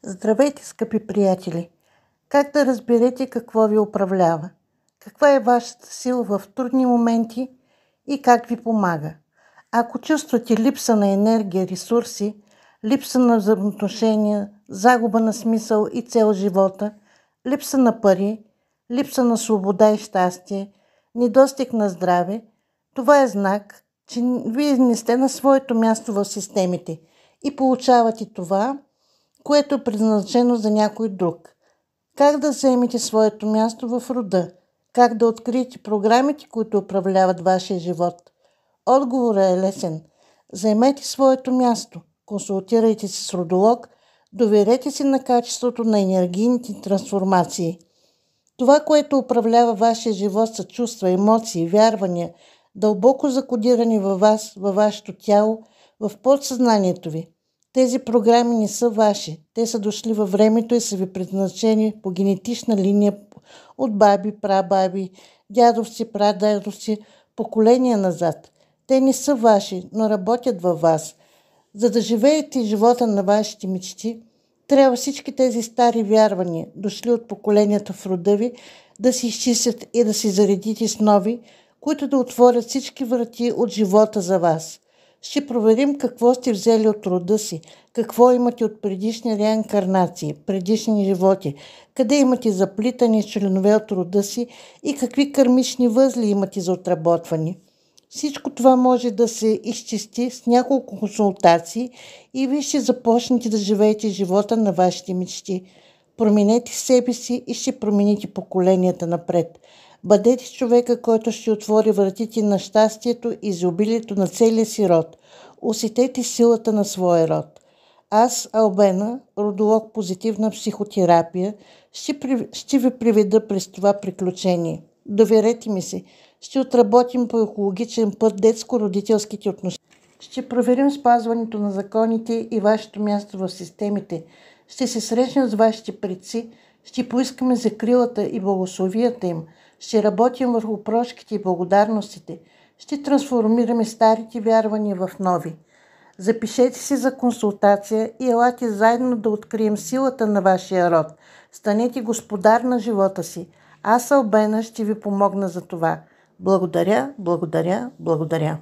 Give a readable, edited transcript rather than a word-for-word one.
Здравейте, скъпи приятели! Как да разберете какво ви управлява? Каква е вашата сила в трудни моменти и как ви помага? Ако чувствате липса на енергия, ресурси, липса на взаимоотношения, загуба на смисъл и цел в живота, липса на пари, липса на свобода и щастие, недостиг на здраве, това е знак, че вие не сте на своето място в системите и получавате това, което е предназначено за някой друг. Как да вземете своето място в рода? Как да откриете програмите, които управляват вашия живот? Отговорът е лесен. Заемете своето място. Консултирайте се с родолог. Доверете се на качеството на енергийните трансформации. Това, което управлява вашия живот, са чувства, емоции, вярвания, дълбоко закодирани във вас, във вашето тяло, в подсъзнанието ви. Тези програми не са ваши. Те са дошли във времето и са ви предназначени по генетична линия от баби, прабаби, дядовци, прадядовци, поколения назад. Те не са ваши, но работят във вас. За да живеете живота на вашите мечти, трябва всички тези стари вярвания, дошли от поколенията в рода ви, да се изчистят и да се заредите с нови, които да отворят всички врати от живота за вас. Ще проверим какво сте взели от рода си, какво имате от предишни реинкарнации, предишни животи, къде имате заплитани с членове от рода си и какви кармични възли имате за отработване. Всичко това може да се изчисти с няколко консултации и вие ще започнете да живеете живота на вашите мечти. Променете себе си и ще промените поколенията напред. Бъдете човека, който ще отвори вратите на щастието и изобилието на целия си род. Усетете силата на своя род. Аз, Албена, родолог позитивна психотерапия, ще ви приведа през това приключение. Доверете ми се, ще отработим по екологичен път детско-родителските отношения. Ще проверим спазването на законите и вашето място в системите. Ще се срещнем с вашите предци, ще поискаме закрилата и благословията им. Ще работим върху прошките и благодарностите. Ще трансформираме старите вярвания в нови. Запишете се за консултация и елате заедно да открием силата на вашия род. Станете господар на живота си. Аз, Албена, ще ви помогна за това. Благодаря, благодаря, благодаря.